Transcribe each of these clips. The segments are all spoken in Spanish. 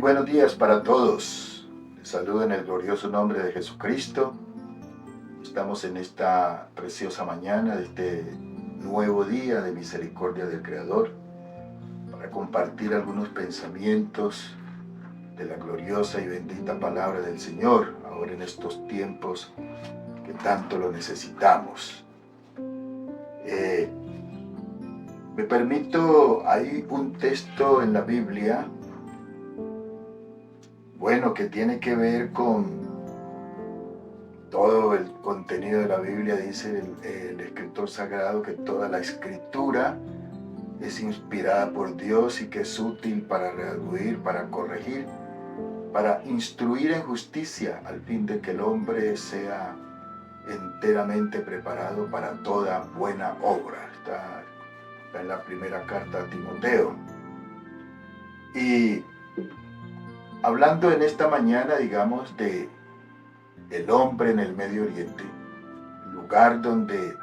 buenos días para todos. Les saludo en el glorioso nombre de Jesucristo. Estamos en esta preciosa mañana de este nuevo día de misericordia del Creador para compartir algunos pensamientos de la gloriosa y bendita palabra del Señor, ahora en estos tiempos que tanto lo necesitamos. Me permito, hay un texto en la Biblia, que tiene que ver con todo el contenido de la Biblia. Dice el escritor sagrado que toda la escritura es inspirada por Dios y que es útil para redarguir, para corregir, para instruir en justicia, al fin de que el hombre sea enteramente preparado para toda buena obra. Está en la primera carta a Timoteo. Y hablando en esta mañana, digamos, de el hombre en el Medio Oriente, el lugar donde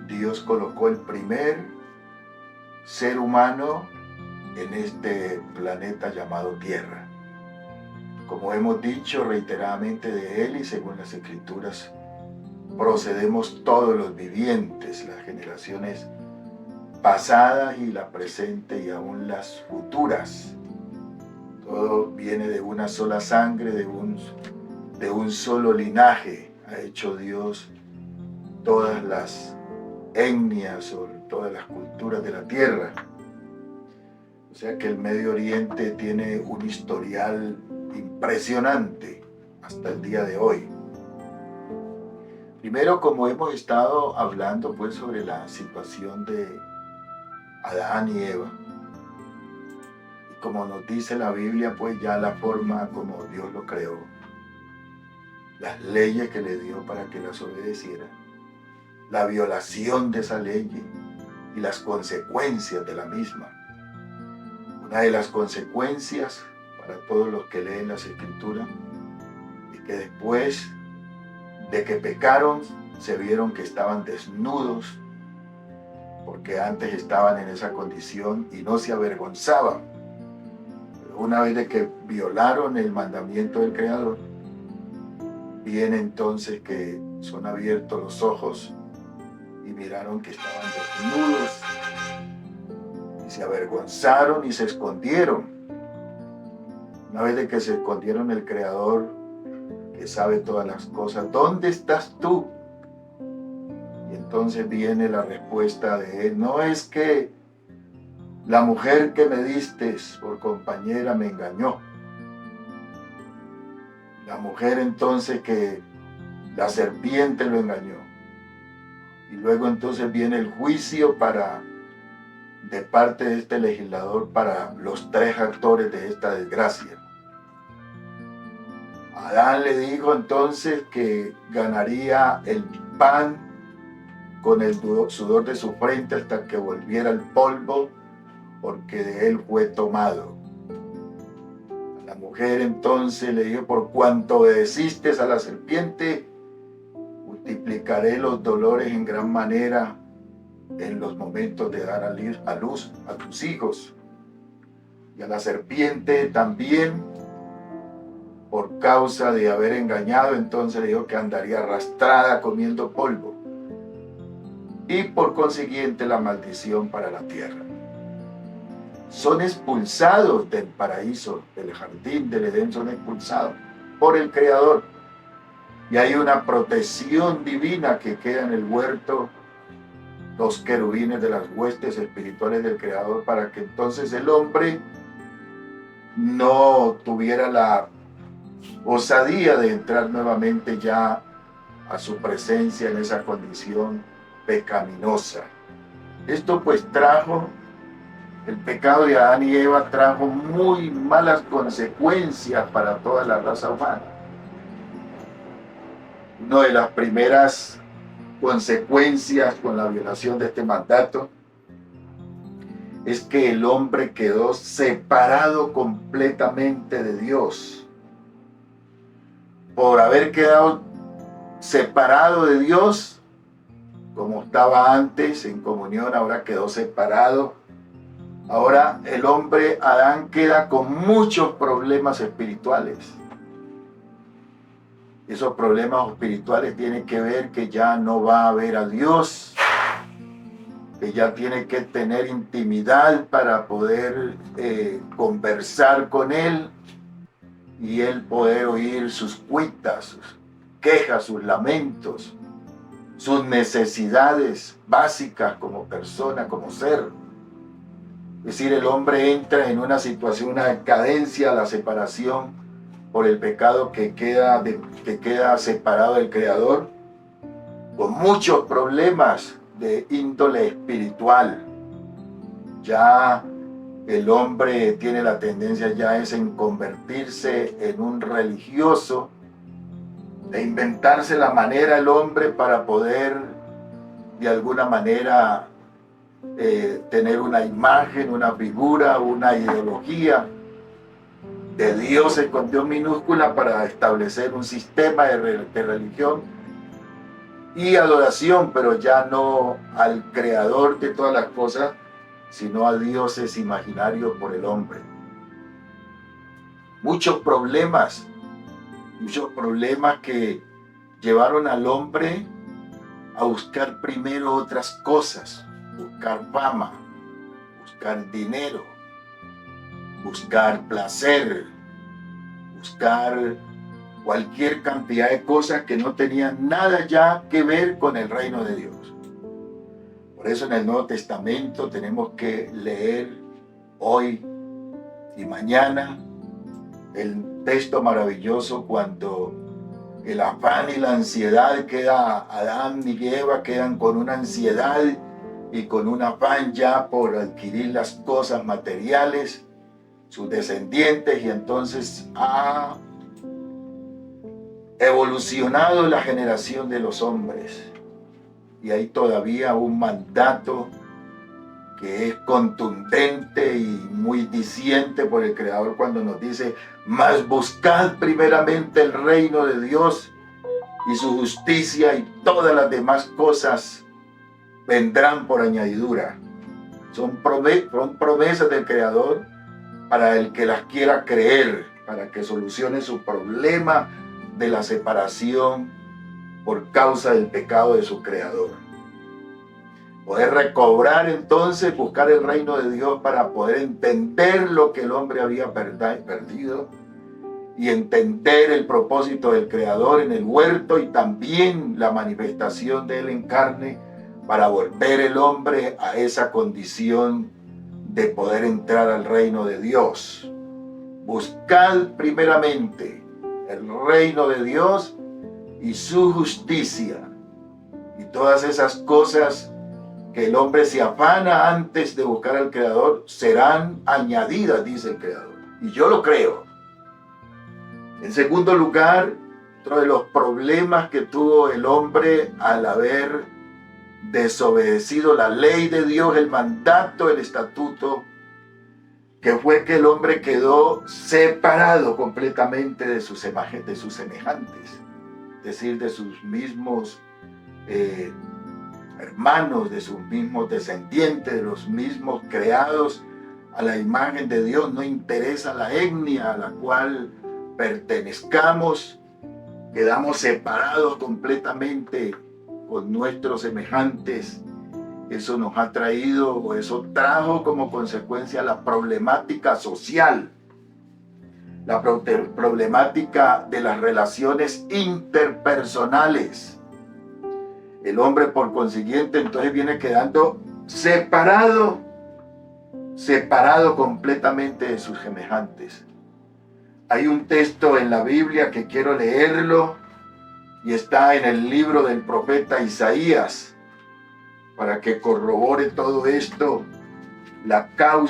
Dios colocó el primer ser humano en este planeta llamado Tierra. Como hemos dicho reiteradamente de él y según las Escrituras, procedemos todos los vivientes, las generaciones pasadas y la presente y aún las futuras. Todo viene de una sola sangre, de un solo linaje. Ha hecho Dios todas las etnias o todas las culturas de la tierra. O sea que el Medio Oriente tiene un historial impresionante hasta el día de hoy. Primero, como hemos estado hablando pues sobre la situación de Adán y Eva, y como nos dice la Biblia, pues ya la forma como Dios lo creó, las leyes que le dio para que las obedeciera, la violación de esa ley y las consecuencias de la misma. Una de las consecuencias para todos los que leen las Escrituras es que después de que pecaron, se vieron que estaban desnudos, porque antes estaban en esa condición y no se avergonzaban. Pero una vez de que violaron el mandamiento del Creador, viene entonces que son abiertos los ojos y miraron que estaban desnudos y se avergonzaron y se escondieron. Una vez de que se escondieron, el Creador, que sabe todas las cosas, ¿dónde estás tú? Y entonces viene la respuesta de él: no es que la mujer que me diste por compañera me engañó. La mujer entonces que la serpiente lo engañó. Y luego entonces viene el juicio de parte de este legislador para los tres actores de esta desgracia. Adán le dijo entonces que ganaría el pan con el sudor de su frente hasta que volviera el polvo, porque de él fue tomado. A la mujer entonces le dijo: por cuanto obedeciste a la serpiente, multiplicaré los dolores en gran manera en los momentos de dar a luz a tus hijos. Y a la serpiente también, por causa de haber engañado, entonces le dijo que andaría arrastrada comiendo polvo. Y por consiguiente la maldición para la tierra. Son expulsados del paraíso, del jardín del Edén, son expulsados por el Creador. Y hay una protección divina que queda en el huerto, los querubines de las huestes espirituales del Creador, para que entonces el hombre no tuviera la osadía de entrar nuevamente ya a su presencia en esa condición pecaminosa. Esto pues el pecado de Adán y Eva trajo muy malas consecuencias para toda la raza humana. Una de las primeras consecuencias con la violación de este mandato es que el hombre quedó separado completamente de Dios. Por haber quedado separado de Dios, como estaba antes en comunión, ahora quedó separado Ahora el hombre Adán queda con muchos problemas espirituales. Esos problemas espirituales tienen que ver que ya no va a ver a Dios, que ya tiene que tener intimidad para poder conversar con Él y Él poder oír sus cuitas, sus quejas, sus lamentos, sus necesidades básicas como persona, como ser. Es decir, el hombre entra en una situación, una decadencia, la separación por el pecado que queda separado del Creador, con muchos problemas de índole espiritual. Ya el hombre tiene la tendencia ya es en convertirse en un religioso, de inventarse la manera el hombre para poder de alguna manera tener una imagen, una figura, una ideología de dioses con Dios minúscula para establecer un sistema de religión y adoración, pero ya no al creador de todas las cosas, sino a dioses imaginarios por el hombre. Muchos problemas que llevaron al hombre a buscar primero otras cosas, buscar fama, buscar dinero, buscar placer, buscar cualquier cantidad de cosas que no tenían nada ya que ver con el reino de Dios. Por eso en el Nuevo Testamento tenemos que leer hoy y mañana el texto maravilloso cuando el afán y la ansiedad Adán y Eva quedan con una ansiedad y con un afán ya por adquirir las cosas materiales, sus descendientes, y entonces ha evolucionado la generación de los hombres. Y hay todavía un mandato que es contundente y muy diciente por el Creador cuando nos dice: mas buscad primeramente el reino de Dios y su justicia, y todas las demás cosas vendrán por añadidura. Son promesas del Creador para el que las quiera creer, para que solucione su problema de la separación por causa del pecado de su Creador. Poder recobrar entonces, buscar el reino de Dios para poder entender lo que el hombre había perdido y entender el propósito del Creador en el huerto y también la manifestación de Él en carne para volver el hombre a esa condición de poder entrar al reino de Dios. Buscad primeramente el reino de Dios y su justicia, y todas esas cosas que el hombre se afana antes de buscar al Creador serán añadidas, dice el Creador. Y yo lo creo. En segundo lugar, otro de los problemas que tuvo el hombre al haber desobedecido la ley de Dios, el mandato, el estatuto, que fue que el hombre quedó separado completamente de sus semejantes, es decir, de sus mismos hermanos, de sus mismos descendientes, de los mismos creados a la imagen de Dios. No interesa la etnia a la cual pertenezcamos, quedamos separados completamente con nuestros semejantes. Eso nos ha traído, o eso trajo como consecuencia la problemática social, la problemática de las relaciones interpersonales. El hombre, por consiguiente, entonces viene quedando separado completamente de sus semejantes. Hay un texto en la Biblia que quiero leerlo y está en el libro del profeta Isaías para que corrobore todo esto,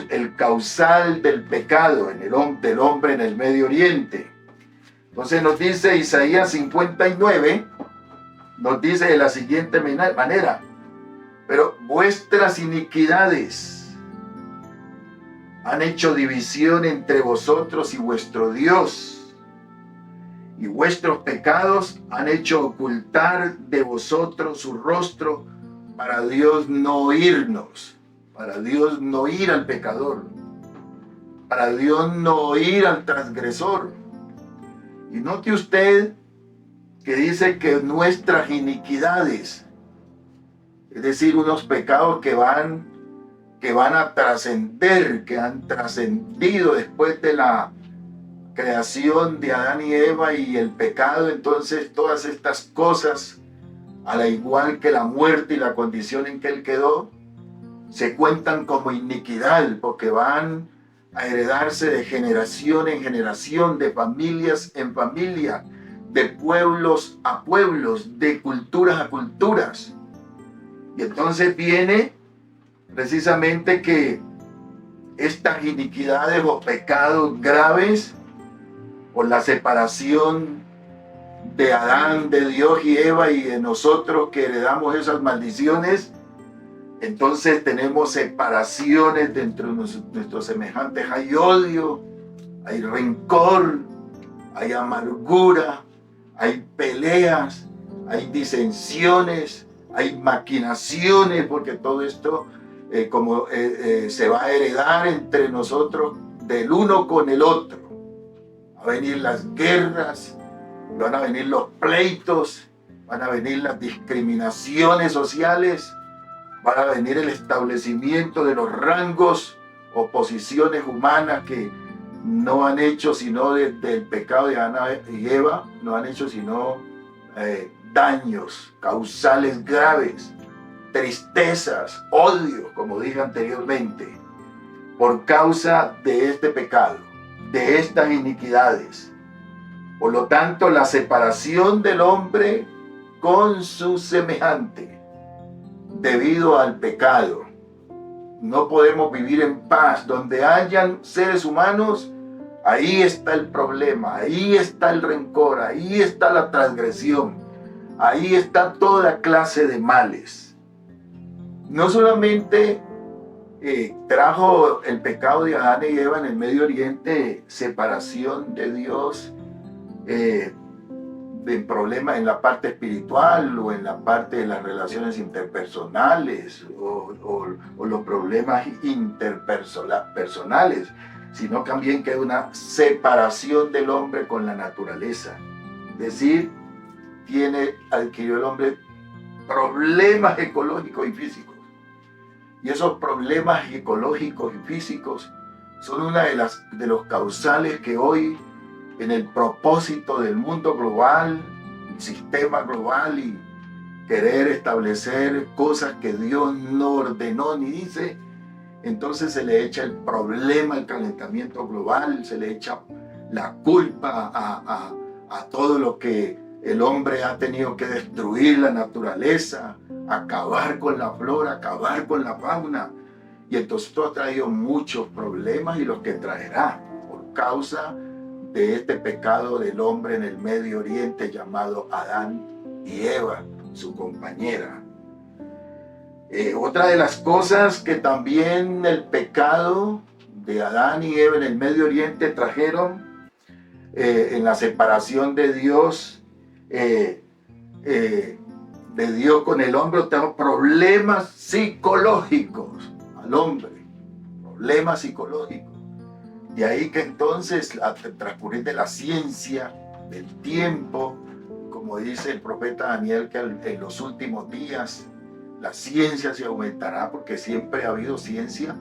el causal del pecado del hombre en el Medio Oriente. Entonces nos dice Isaías 59, nos dice de la siguiente manera: pero vuestras iniquidades han hecho división entre vosotros y vuestro Dios, y vuestros pecados han hecho ocultar de vosotros su rostro para Dios no oírnos. para Dios no ir al pecador, para Dios no ir al transgresor. Y note usted que dice que nuestras iniquidades, es decir, unos pecados que van a trascender, que han trascendido después de la creación de Adán y Eva y el pecado. Entonces todas estas cosas, al igual que la muerte y la condición en que él quedó, se cuentan como iniquidad, porque van a heredarse de generación en generación, de familias en familia, de pueblos a pueblos, de culturas a culturas. Y entonces viene precisamente que estas iniquidades o pecados graves, por la separación de Adán, de Dios y Eva y de nosotros que heredamos esas maldiciones, entonces tenemos separaciones dentro de nuestros semejantes. Hay odio, hay rencor, hay amargura, hay peleas, hay disensiones, hay maquinaciones, porque todo esto se va a heredar entre nosotros del uno con el otro. Van a venir las guerras, van a venir los pleitos, van a venir las discriminaciones sociales, van a venir el establecimiento de los rangos o posiciones humanas que no han hecho sino desde el pecado de Adán y Eva, no han hecho sino daños causales graves, tristezas, odios, como dije anteriormente, por causa de este pecado, de estas iniquidades. Por lo tanto, la separación del hombre con su semejante, debido al pecado. No podemos vivir en paz. Donde hayan seres humanos, ahí está el problema, ahí está el rencor, ahí está la transgresión, ahí está toda clase de males. No solamente trajo el pecado de Adán y Eva en el Medio Oriente separación de Dios, de problemas en la parte espiritual o en la parte de las relaciones interpersonales o los problemas interpersonales, sino también que hay una separación del hombre con la naturaleza. Es decir, adquirió el hombre problemas ecológicos y físicos. Y esos problemas ecológicos y físicos son una de los causales que hoy, en el propósito del mundo global, el sistema global y querer establecer cosas que Dios no ordenó ni dice, entonces se le echa el problema al calentamiento global, se le echa la culpa a todo lo que el hombre ha tenido que destruir, la naturaleza, acabar con la flora, acabar con la fauna. Y entonces esto ha traído muchos problemas y los que traerá por causa de este pecado del hombre en el Medio Oriente llamado Adán y Eva, su compañera. Otra de las cosas que también el pecado de Adán y Eva en el Medio Oriente trajeron en la separación de Dios, de Dios con el hombre, tenemos problemas psicológicos al hombre, problemas psicológicos. De ahí que entonces, al transcurrir de la ciencia, del tiempo, como dice el profeta Daniel, que en los últimos días la ciencia se aumentará, porque siempre ha habido ciencia,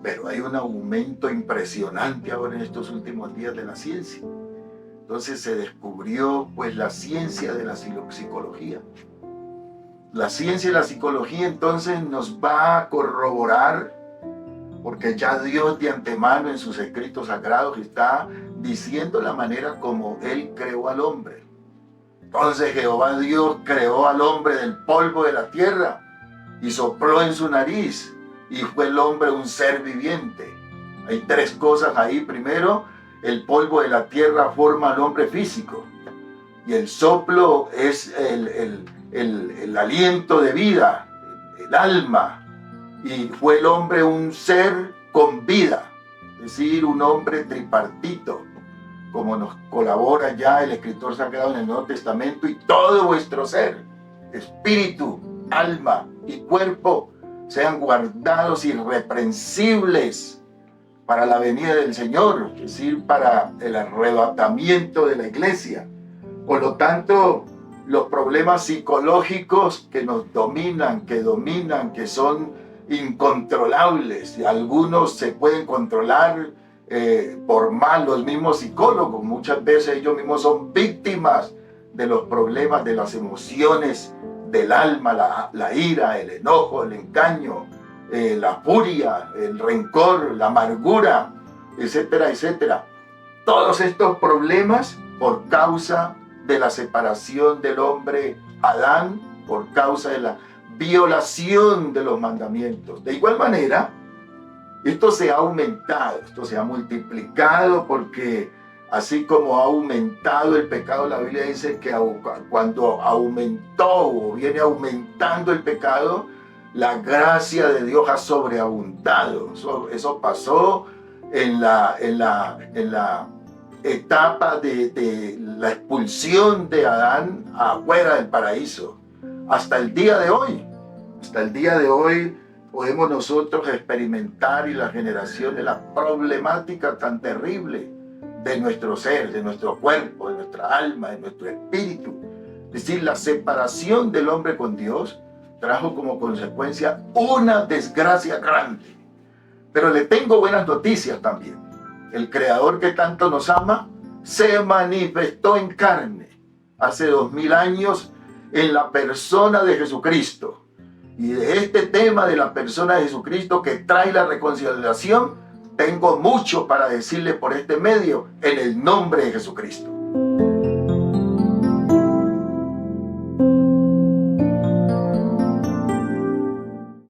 pero hay un aumento impresionante ahora en estos últimos días de la ciencia. Entonces se descubrió pues la ciencia de la psicología. La ciencia y la psicología entonces nos va a corroborar, porque ya Dios de antemano en sus escritos sagrados está diciendo la manera como Él creó al hombre. Entonces Jehová Dios creó al hombre del polvo de la tierra y sopló en su nariz y fue el hombre un ser viviente. Hay tres cosas ahí. Primero, el polvo de la tierra forma al hombre físico y el soplo es el aliento de vida, el alma. Y fue el hombre un ser con vida, es decir, un hombre tripartito, como nos colabora ya el escritor sagrado en el Nuevo Testamento. Y todo vuestro ser, espíritu, alma y cuerpo, sean guardados irreprensibles para la venida del Señor, es decir, para el arrebatamiento de la iglesia. Por lo tanto, los problemas psicológicos que nos dominan, que son incontrolables, y algunos se pueden controlar por mal, los mismos psicólogos, muchas veces ellos mismos son víctimas de los problemas, de las emociones del alma, la ira, el enojo, el engaño, la furia, el rencor, la amargura, etcétera, etcétera. Todos estos problemas por causa de la separación del hombre Adán, por causa de la violación de los mandamientos. De igual manera, esto se ha aumentado, esto se ha multiplicado, porque así como ha aumentado el pecado, la Biblia dice que cuando aumentó o viene aumentando el pecado, la gracia de Dios ha sobreabundado. Eso pasó en la etapa de la expulsión de Adán afuera del paraíso. Hasta el día de hoy podemos nosotros experimentar, y las generaciones, la problemática tan terrible de nuestro ser, de nuestro cuerpo, de nuestra alma, de nuestro espíritu. Es decir, la separación del hombre con Dios trajo como consecuencia una desgracia grande. Pero le tengo buenas noticias también. El Creador que tanto nos ama se manifestó en carne hace 2000 años en la persona de Jesucristo. Y de este tema de la persona de Jesucristo que trae la reconciliación, tengo mucho para decirle por este medio en el nombre de Jesucristo.